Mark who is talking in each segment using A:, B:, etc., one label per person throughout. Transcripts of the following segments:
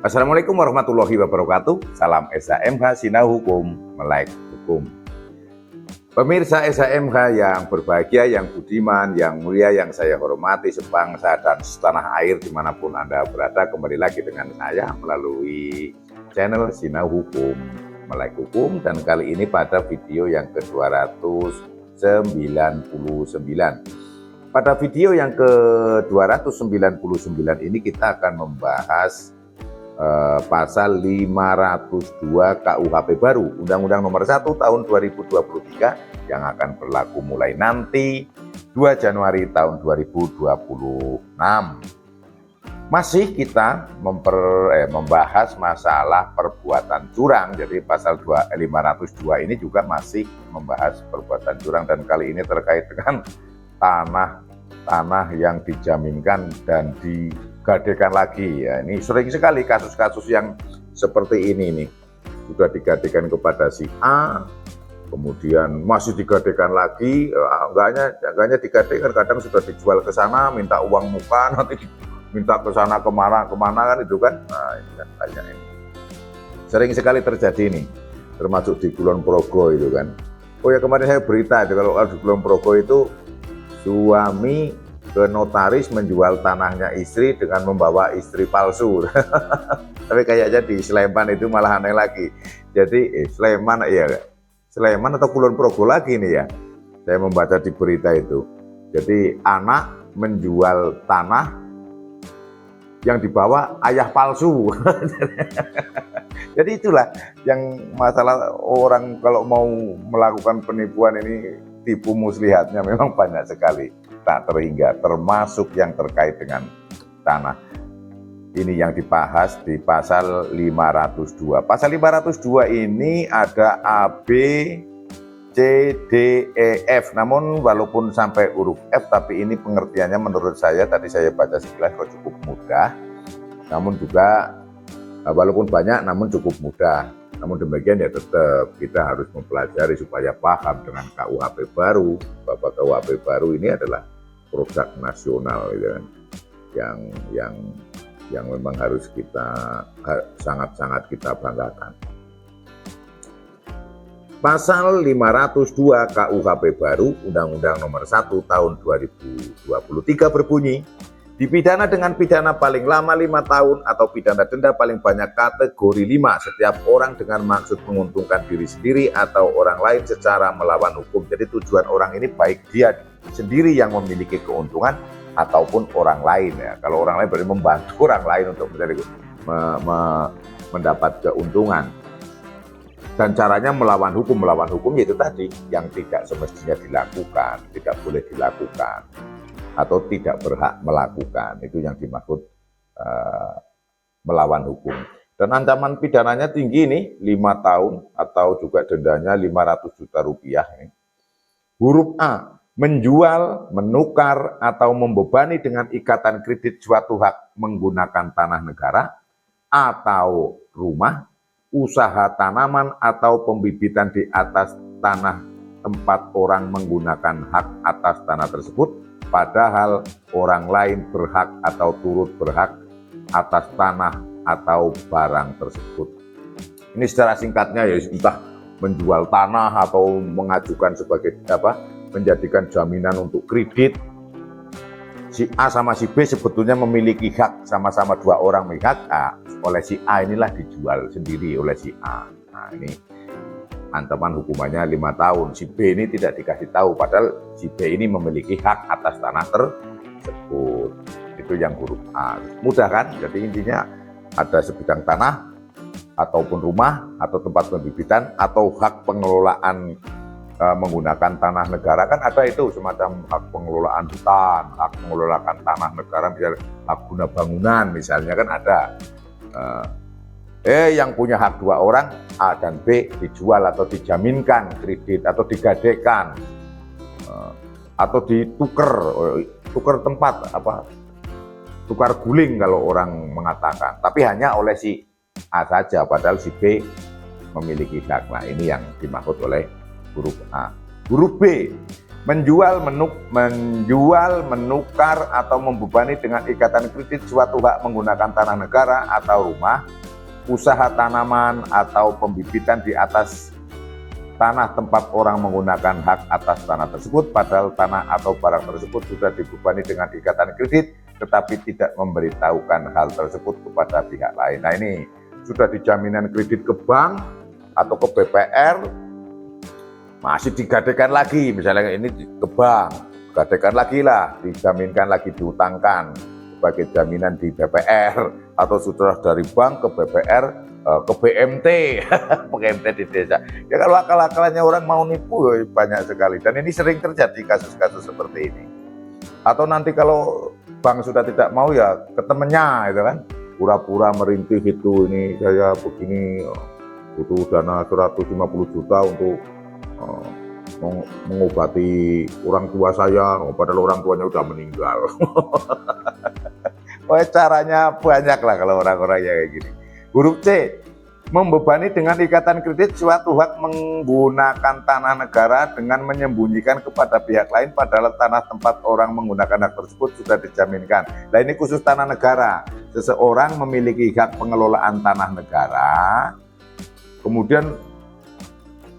A: Assalamualaikum warahmatullahi wabarakatuh. Salam SHMH Sinau Hukum, Melek Hukum. Pemirsa SHMH yang berbahagia, yang budiman, yang mulia, yang saya hormati sebangsa dan setanah air dimanapun Anda berada, kembali lagi dengan saya melalui channel Sinau Hukum, Melek Hukum. Dan kali ini pada video yang ke-299. Pada video yang ke-299 ini kita akan membahas pasal 502 KUHP baru, Undang-Undang Nomor 1 Tahun 2023 yang akan berlaku mulai nanti 2 Januari tahun 2026. Masih kita membahas masalah perbuatan curang. Jadi pasal 502 ini juga masih membahas perbuatan curang, dan kali ini terkait dengan tanah yang dijaminkan dan digadekan lagi ya. Ini sering sekali kasus-kasus yang seperti ini nih. Sudah digadekan kepada si A, kemudian masih digadekan lagi, enggak hanya digadekan, kadang sudah dijual ke sana, minta uang muka, nanti minta ke sana kemana kan itu kan. Nah, ini kan banyak ini. Sering sekali terjadi nih, termasuk di Kulon Progo itu kan. Oh ya, kemarin saya berita itu kalau di Kulon Progo itu suami ke notaris menjual tanahnya istri dengan membawa istri palsu. Tapi kayaknya di Sleman itu malah aneh lagi. Jadi Sleman atau Kulon Progo lagi nih ya. Saya membaca di berita itu. Jadi anak menjual tanah yang dibawa ayah palsu. Jadi itulah yang masalah orang kalau mau melakukan penipuan ini, tipu muslihatnya memang banyak sekali, tak terhingga, termasuk yang terkait dengan tanah. Ini yang dibahas di pasal 502. Pasal 502 ini ada A, B, C, D, E, F. Namun walaupun sampai huruf F, tapi ini pengertiannya menurut saya, tadi saya baca sekilas kok cukup mudah. Namun juga walaupun banyak, namun cukup mudah. Namun demikian ya tetap kita harus mempelajari supaya paham dengan KUHP baru, bahwa KUHP baru ini adalah produk nasional gitu kan, yang memang harus kita sangat-sangat kita banggakan. Pasal 502 KUHP baru, Undang-Undang Nomor 1 Tahun 2023 berbunyi, dipidana dengan pidana paling lama 5 tahun atau pidana denda paling banyak kategori 5 setiap orang dengan maksud menguntungkan diri sendiri atau orang lain secara melawan hukum. Jadi tujuan orang ini baik dia sendiri yang memiliki keuntungan ataupun orang lain ya. Kalau orang lain berarti membantu orang lain untuk mendapat keuntungan. Dan caranya melawan hukum yaitu tadi yang tidak semestinya dilakukan, tidak boleh dilakukan, atau tidak berhak melakukan. Itu yang dimaksud melawan hukum. Dan ancaman pidananya tinggi nih, 5 tahun atau juga dendanya 500 juta rupiah. Huruf A, menjual, menukar, atau membebani dengan ikatan kredit suatu hak menggunakan tanah negara atau rumah, usaha tanaman atau pembibitan di atas tanah tempat orang menggunakan hak atas tanah tersebut, padahal orang lain berhak atau turut berhak atas tanah atau barang tersebut. Ini secara singkatnya ya, entah menjual tanah atau mengajukan sebagai menjadikan jaminan untuk kredit. Si A sama si B sebetulnya memiliki hak, sama-sama 2 orang memiliki hak. Oleh si A inilah dijual sendiri oleh si A. Nah, ini ancaman hukumannya 5 tahun. Si B ini tidak dikasih tahu, padahal si B ini memiliki hak atas tanah tersebut. Itu yang huruf A. Mudah kan? Jadi intinya ada sebidang tanah, ataupun rumah, atau tempat pembibitan, atau hak pengelolaan menggunakan tanah negara. Kan ada itu semacam hak pengelolaan hutan, hak pengelolaan tanah negara, misalnya hak guna bangunan misalnya kan ada. Yang punya hak 2 orang, A dan B, dijual atau dijaminkan kredit atau digadekan atau tukar tempat, tukar guling kalau orang mengatakan, tapi hanya oleh si A saja, padahal si B memiliki hak. Nah, ini yang dimaksud oleh huruf A. Huruf B, menjual, menukar, atau membebani dengan ikatan kredit suatu hak menggunakan tanah negara atau rumah, usaha tanaman atau pembibitan di atas tanah tempat orang menggunakan hak atas tanah tersebut, padahal tanah atau barang tersebut sudah dibebani dengan ikatan kredit, tetapi tidak memberitahukan hal tersebut kepada pihak lain. Nah ini sudah dijaminan kredit ke bank atau ke BPR, masih digadekan lagi, misalnya ini ke bank, gadekan lagi lah, dijaminkan lagi, diutangkan sebagai jaminan di BPR, atau sudah dari bank ke BPR, ke BMT, BMT di desa. Ya kalau akal-akalannya orang mau nipu banyak sekali, dan ini sering terjadi kasus-kasus seperti ini. Atau nanti kalau bank sudah tidak mau ya ke temennya, itu kan, pura-pura merintih itu, ini saya begini butuh dana 150 juta untuk mengobati orang tua saya, padahal orang tuanya udah meninggal. Oh, caranya banyak lah kalau orang-orang yang kayak gini. Huruf C, membebani dengan ikatan kredit suatu hak menggunakan tanah negara dengan menyembunyikan kepada pihak lain, padahal tanah tempat orang menggunakan hak tersebut sudah dijaminkan. Nah ini khusus tanah negara. Seseorang memiliki hak pengelolaan tanah negara, kemudian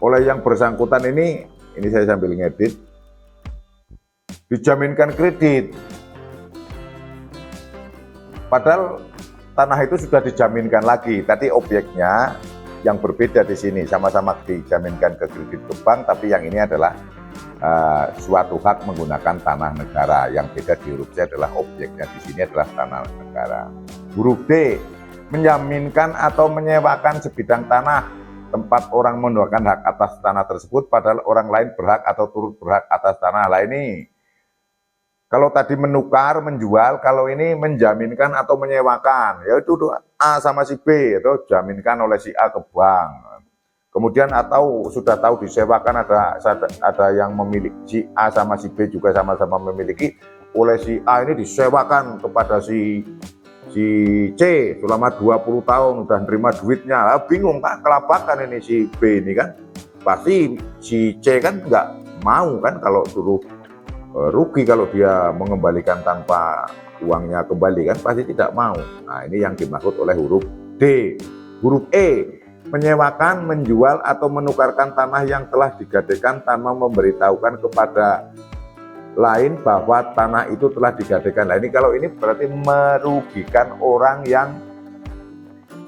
A: oleh yang bersangkutan ini saya sambil ngedit, dijaminkan kredit. Padahal tanah itu sudah dijaminkan lagi. Tadi objeknya yang berbeda di sini, sama-sama dijaminkan ke kredit ke bank, tapi yang ini adalah suatu hak menggunakan tanah negara. Yang beda di huruf C adalah objeknya, di sini adalah tanah negara. Huruf D, menjaminkan atau menyewakan sebidang tanah tempat orang menggunakan hak atas tanah tersebut, padahal orang lain berhak atau turut berhak atas tanah. Lah ini, kalau tadi menukar, menjual, kalau ini menjaminkan atau menyewakan, yaitu A sama si B, itu jaminkan oleh si A ke bank. Kemudian atau sudah tahu disewakan, ada yang memiliki, si A sama si B juga sama-sama memiliki, oleh si A ini disewakan kepada si C selama 20 tahun udah nerima duitnya. Bingung kan, kelabakan ini si B ini kan, pasti si C kan nggak mau kan kalau suruh rugi kalau dia mengembalikan tanpa uangnya kembali kan, pasti tidak mau. Nah ini yang dimaksud oleh huruf D. Huruf E, menyewakan, menjual atau menukarkan tanah yang telah digadekan tanpa memberitahukan kepada lain bahwa tanah itu telah digadekan. Nah ini kalau ini berarti merugikan orang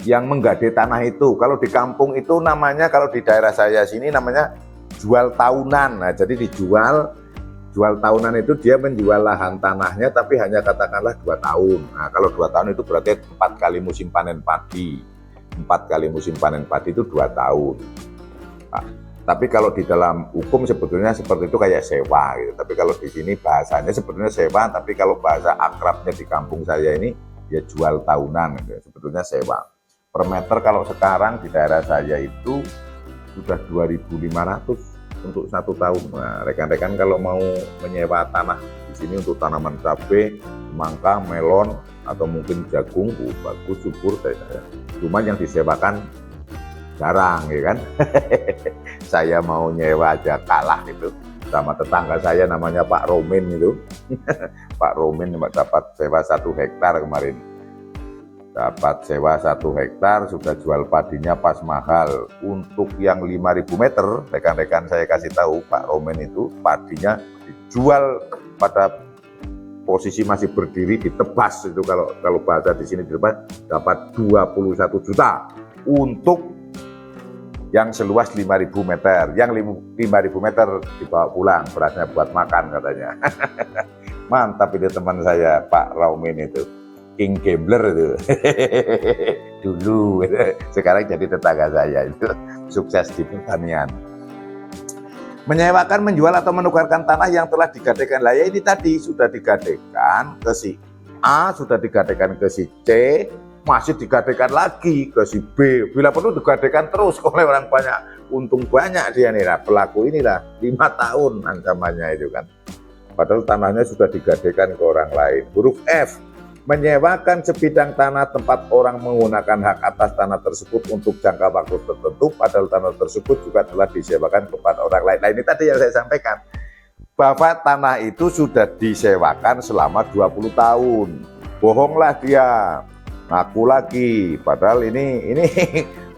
A: yang menggade tanah itu. Kalau di kampung itu namanya, kalau di daerah saya sini namanya jual tahunan. Nah jadi jual tahunan itu dia menjual lahan tanahnya tapi hanya katakanlah 2 tahun. Nah kalau 2 tahun itu berarti 4 kali musim panen padi. 4 kali musim panen padi itu 2 tahun. Nah, tapi kalau di dalam hukum sebetulnya seperti itu kayak sewa gitu. Tapi kalau di sini bahasanya sebetulnya sewa, tapi kalau bahasa akrabnya di kampung saya ini ya jual tahunan gitu. Sebetulnya sewa. Per meter kalau sekarang di daerah saya itu sudah 2.500 untuk 1 tahun. Nah, rekan-rekan kalau mau menyewa tanah di sini untuk tanaman cabai, semangka, melon atau mungkin jagung, bagus, subur saya. Cuma yang disewakan jarang ya kan. Saya mau nyewa aja kalah itu sama tetangga saya namanya Pak Romin itu. Pak Romin dapat sewa 1 hektar kemarin, dapat sewa 1 hektar, sudah jual padinya pas mahal. Untuk yang 5.000 meter, rekan-rekan saya kasih tahu, Pak Romin itu padinya dijual pada posisi masih berdiri, ditebas itu, kalau bahasa di sini ditebas, dapat 21 juta untuk yang seluas 5.000 meter. Yang 5.000 meter dibawa pulang, berasnya buat makan katanya. Mantap itu teman saya Pak Raumin itu, king gambler itu. Dulu, sekarang jadi tetangga saya itu, sukses di pertanian. Menyewakan, menjual atau menukarkan tanah yang telah digadekan. Lah ya ini tadi sudah digadekan ke si A, sudah digadekan ke si C, masih digadekan lagi ke si B. Bila perlu digadekan terus oleh orang banyak, untung banyak dia nih. Nah, pelaku inilah 5 tahun ancamannya itu kan. Padahal tanahnya sudah digadekan ke orang lain. Huruf F, menyewakan sebidang tanah tempat orang menggunakan hak atas tanah tersebut untuk jangka waktu tertentu, padahal tanah tersebut juga telah disewakan kepada orang lain. Nah ini tadi yang saya sampaikan, bahwa tanah itu sudah disewakan selama 20 tahun. Bohonglah dia, ngaku lagi. Padahal ini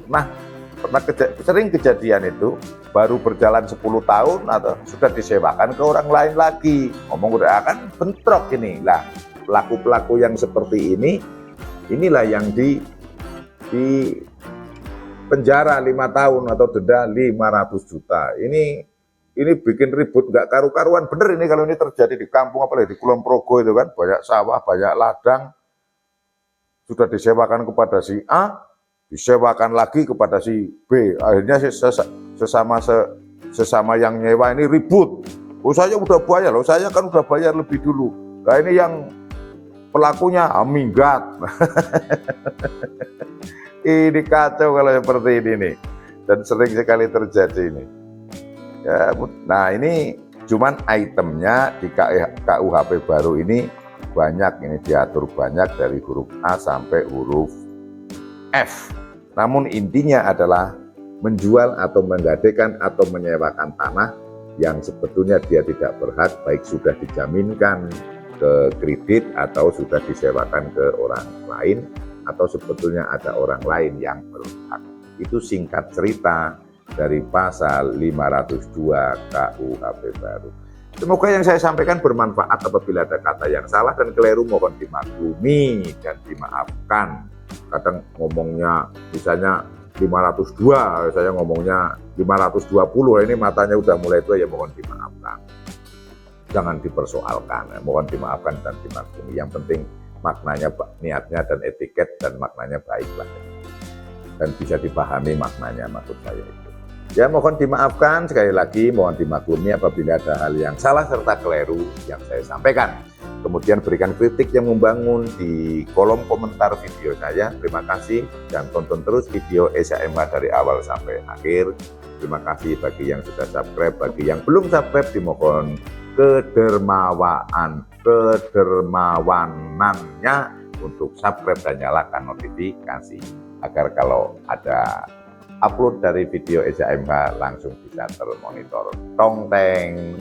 A: nah pernah sering kejadian itu, baru berjalan 10 tahun atau sudah disewakan ke orang lain lagi. Ngomong udah akan bentrok ini. Lah, pelaku-pelaku yang seperti ini, inilah yang di penjara 5 tahun atau denda 500 juta. Ini bikin ribut nggak karu-karuan. Bener ini kalau ini terjadi di kampung, apalagi di Kulon Progo itu kan, banyak sawah, banyak ladang, sudah disewakan kepada si A, disewakan lagi kepada si B. Akhirnya sesama yang nyewa ini ribut. Oh, saya udah bayar loh, saya kan udah bayar lebih dulu. Nah ini yang pelakunya minggat. Ini kacau kalau seperti ini nih. Dan sering sekali terjadi ini. Ya, nah ini cuman itemnya di KUHP baru ini banyak, ini diatur banyak dari huruf A sampai huruf F. Namun intinya adalah menjual atau menggadekan atau menyewakan tanah yang sebetulnya dia tidak berhak, baik sudah dijaminkan ke kredit atau sudah disewakan ke orang lain atau sebetulnya ada orang lain yang berhak. Itu singkat cerita dari pasal 502 KUHP baru. Semoga yang saya sampaikan bermanfaat. Apabila ada kata yang salah dan keliru mohon dimaklumi dan dimaafkan. Kadang ngomongnya misalnya 502, saya ngomongnya 520, ini matanya udah mulai tua, ya mohon dimaafkan. Jangan dipersoalkan, mohon dimaafkan dan dimaklumi. Yang penting maknanya, niatnya dan etiket dan maknanya baiklah. Dan bisa dipahami maknanya, maksud saya itu. Ya mohon dimaafkan, sekali lagi mohon dimaklumi apabila ada hal yang salah serta keliru yang saya sampaikan. Kemudian berikan kritik yang membangun di kolom komentar video saya. Terima kasih dan tonton terus video SHMH dari awal sampai akhir. Terima kasih bagi yang sudah subscribe, bagi yang belum subscribe dimohon kedermawanannya untuk subscribe dan nyalakan notifikasi agar kalau ada upload dari video SHMH langsung bisa termonitor. Tong teng.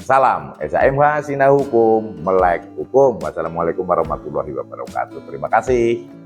A: Salam SHMH Sinah Hukum, melek hukum. Wassalamualaikum warahmatullahi wabarakatuh. Terima kasih.